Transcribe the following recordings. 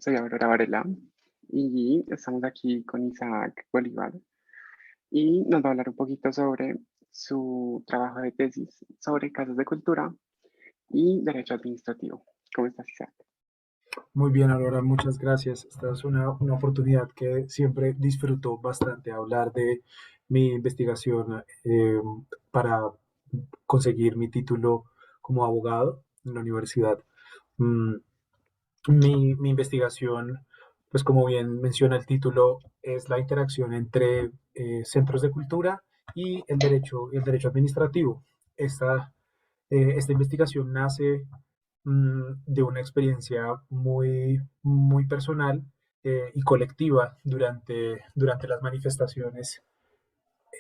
soy Aurora Varela y estamos aquí con Isaac Bolívar y nos va a hablar un poquito sobre su trabajo de tesis sobre casas de cultura y derecho administrativo. ¿Cómo estás, Isaac? Muy bien, Aurora, muchas gracias. Esta es una oportunidad que siempre disfruto bastante hablar de mi investigación para conseguir mi título como abogado en la universidad. Mm, mi investigación, pues como bien menciona el título, es la interacción entre centros de cultura y el derecho administrativo. Esta investigación nace de una experiencia muy personal y colectiva durante las manifestaciones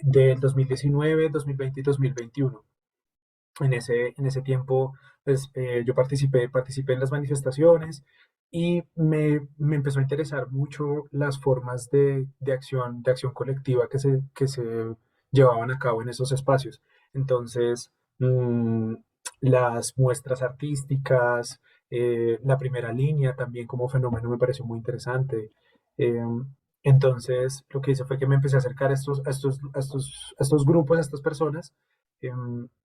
del 2019, 2020 y 2021. En ese tiempo, pues, yo participé en las manifestaciones y me empezó a interesar mucho las formas de acción colectiva que se llevaban a cabo en esos espacios. Entonces, las muestras artísticas, la primera línea también como fenómeno me pareció muy interesante. Entonces, lo que hice fue que me empecé a acercar a estos grupos, a estas personas,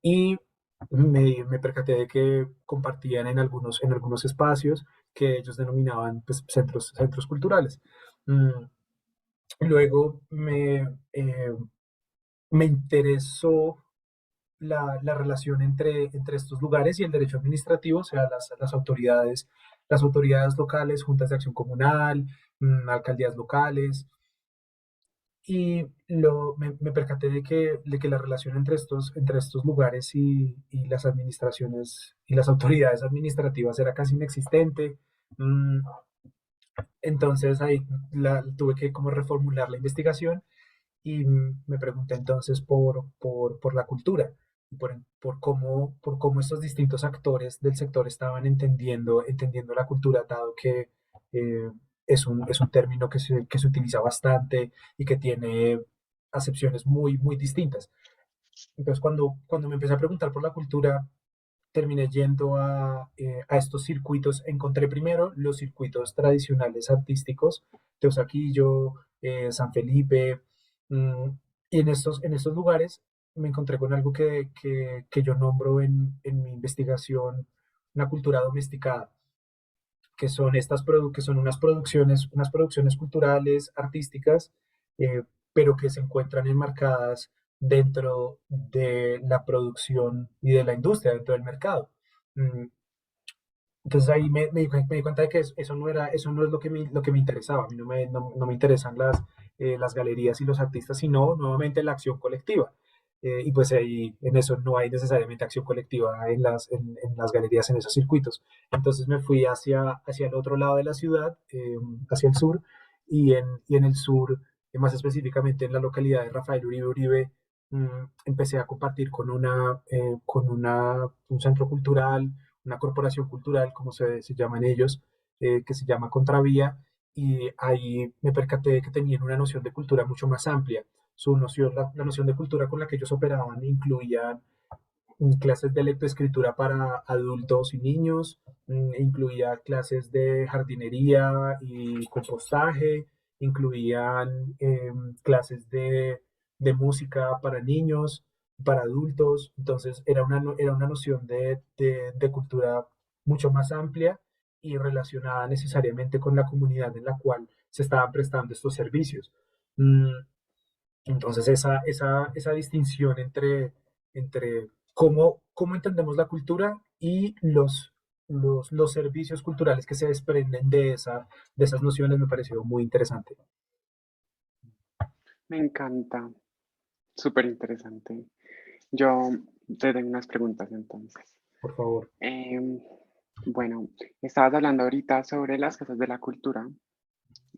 y me percaté de que compartían en algunos espacios que ellos denominaban, pues, centros culturales. Mm, Luego me interesó la relación entre estos lugares y el derecho administrativo, o sea, las autoridades locales, juntas de acción comunal, alcaldías locales, y me percaté de que la relación entre estos lugares y las administraciones y las autoridades administrativas era casi inexistente. Mm, Entonces ahí tuve que como reformular la investigación y me pregunté entonces por la cultura y por cómo estos distintos actores del sector estaban entendiendo la cultura, dado que eh, es un término que se utiliza bastante y que tiene acepciones muy distintas. Entonces, cuando me empecé a preguntar por la cultura, terminé yendo a estos circuitos. Encontré primero los circuitos tradicionales artísticos, Teusaquillo, San Felipe, mm, y en estos lugares me encontré con algo que yo nombro en mi investigación una cultura domesticada, que son unas producciones culturales, artísticas, eh, pero que se encuentran enmarcadas dentro de la producción y de la industria, dentro del mercado. Mm, Entonces ahí me di cuenta de que eso no es lo que me interesaba. A mí no me interesan las galerías y los artistas, sino nuevamente la acción colectiva. Y pues ahí en eso no hay necesariamente acción colectiva en las galerías, en esos circuitos. Entonces me fui hacia el otro lado de la ciudad, hacia el sur, y en el sur, más específicamente en la localidad de Rafael Uribe Uribe, empecé a compartir con un centro cultural, una corporación cultural, como se llaman ellos, que se llama Contravía, y ahí me percaté de que tenían una noción de cultura mucho más amplia. La noción de cultura con la que ellos operaban incluía clases de lectoescritura para adultos y niños, incluía clases de jardinería y compostaje, incluían clases de música para niños, para adultos. Entonces era una noción de cultura mucho más amplia y relacionada necesariamente con la comunidad en la cual se estaban prestando estos servicios. Mm, entonces, esa distinción entre cómo entendemos la cultura y los servicios culturales que se desprenden de esas nociones me pareció muy interesante. Me encanta, súper interesante. Yo te tengo unas preguntas entonces. Por favor. Em, bueno, estabas hablando ahorita sobre las casas de la cultura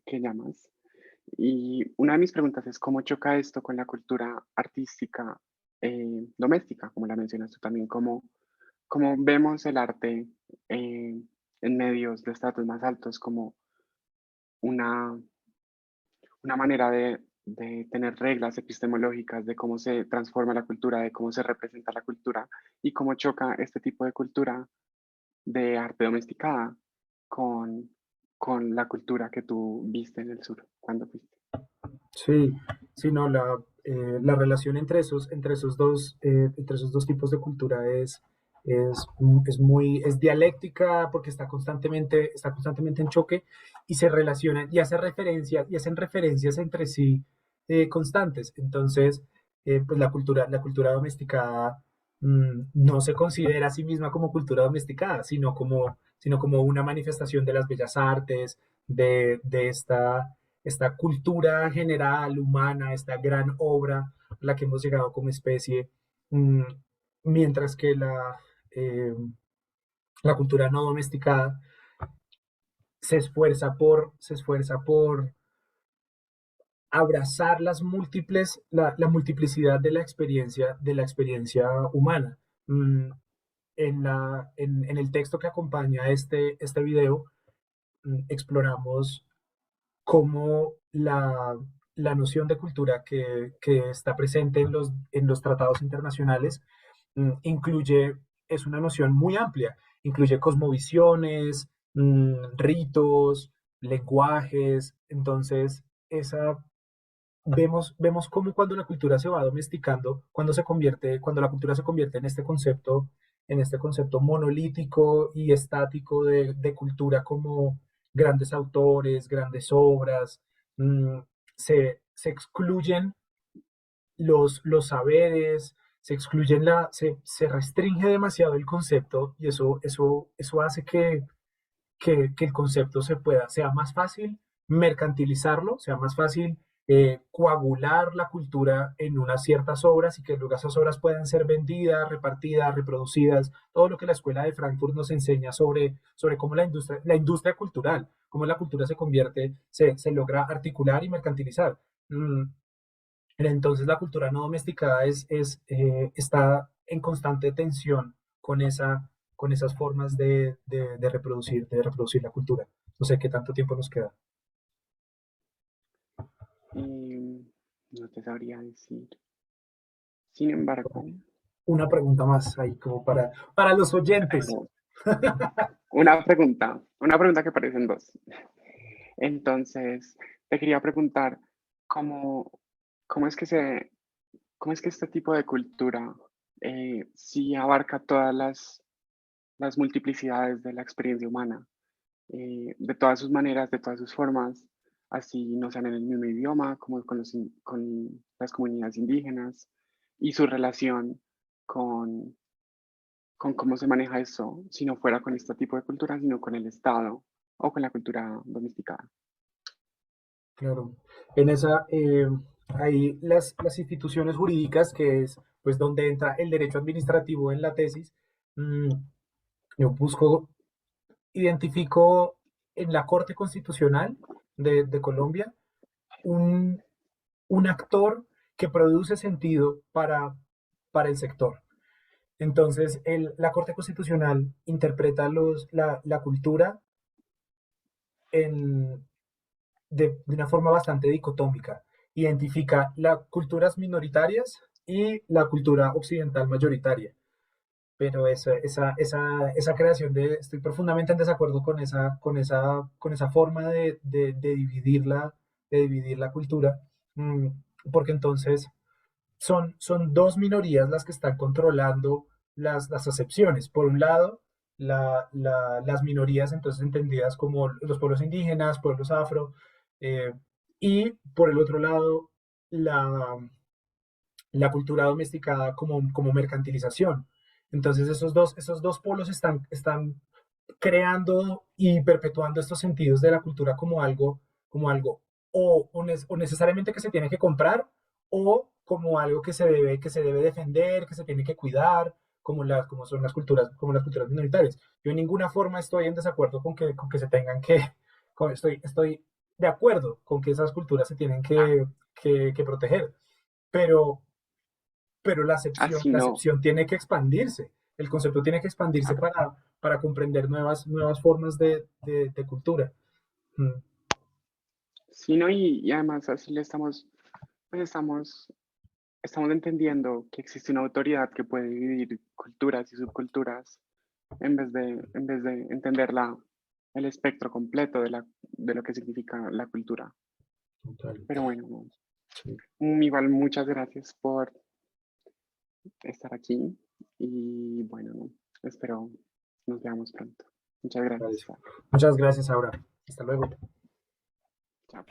que llamas. Y una de mis preguntas es cómo choca esto con la cultura artística doméstica, como la mencionas tú también, cómo vemos el arte eh, en medios de estratos más altos como una, una manera de tener reglas epistemológicas de cómo se transforma la cultura, de cómo se representa la cultura y cómo choca este tipo de cultura de arte domesticada con la cultura que tú viste en el sur cuando fuiste. Sí, sí, no, la relación entre esos dos tipos de cultura es dialéctica porque está constantemente en choque y se relacionan y hacen referencias entre sí constantes. Entonces, pues la cultura domesticada no se considera a sí misma como cultura domesticada, sino como una manifestación de las bellas artes, de esta cultura general, humana, esta gran obra a la que hemos llegado como especie, mm, mientras que la cultura no domesticada se esfuerza por abrazar la multiplicidad de la experiencia humana. Mm, en el texto que acompaña este video, exploramos cómo la noción de cultura que está presente en los tratados internacionales incluye, es una noción muy amplia, incluye cosmovisiones, ritos, lenguajes, entonces vemos cómo cuando la cultura se va domesticando, cuando la cultura se convierte en este concepto monolítico y estático de cultura como grandes autores, grandes obras, mm, se excluyen los saberes, se restringe demasiado el concepto y eso hace que el concepto sea más fácil mercantilizarlo, sea más fácil coagular la cultura en unas ciertas obras y que luego esas obras puedan ser vendidas, repartidas, reproducidas, todo lo que la Escuela de Frankfurt nos enseña sobre cómo la industria cultural, cómo la cultura se logra articular y mercantilizar. Mm, entonces la cultura no domesticada está en constante tensión con esas formas de reproducir la cultura. No sé qué tanto tiempo nos queda. No te sabría decir. Sin embargo, Una pregunta más ahí como para los oyentes. tengo una pregunta que parecen dos. Entonces, te quería preguntar, ¿cómo, cómo es que cómo es que este tipo de cultura sí abarca todas las multiplicidades de la experiencia humana, de todas sus maneras, de todas sus formas, así no sean en el mismo idioma, como con las comunidades indígenas, y su relación con, con cómo se maneja eso, si no fuera con este tipo de cultura, sino con el Estado o con la cultura domesticada? Claro. Hay las instituciones jurídicas, que es pues donde entra el derecho administrativo en la tesis. Mm, yo identifico en la Corte Constitucional de Colombia un, un actor que produce sentido para el sector. Entonces, la Corte Constitucional interpreta la cultura en, de una forma bastante dicotómica. Identifica las culturas minoritarias y la cultura occidental mayoritaria. Pero esa creación estoy profundamente en desacuerdo con esa forma de dividir la cultura, mm, porque entonces son dos minorías las que están controlando las acepciones. Por un lado, las minorías entonces entendidas como los pueblos indígenas, pueblos afro, eh, y por el otro lado, la, la cultura domesticada como mercantilización. Entonces esos dos polos están creando y perpetuando estos sentidos de la cultura como algo o necesariamente que se tiene que comprar o como algo que se debe defender, que se tiene que cuidar, como son como las culturas minoritarias. Yo en ninguna forma estoy en desacuerdo con que se tengan estoy de acuerdo con que esas culturas se tienen Ah, que proteger, pero, pero así la no, acepción tiene que expandirse, el concepto tiene que expandirse ah, para comprender nuevas formas de cultura. Mm, sí, no, y además así le estamos, pues estamos entendiendo que existe una autoridad que puede dividir culturas y subculturas en vez de entenderla el espectro completo de lo que significa la cultura. Total. Pero bueno, no. Sí, Igual muchas gracias por estar aquí y bueno, no, espero nos veamos pronto. Muchas vale. gracias. Muchas gracias, Aura. Hasta luego. Chao.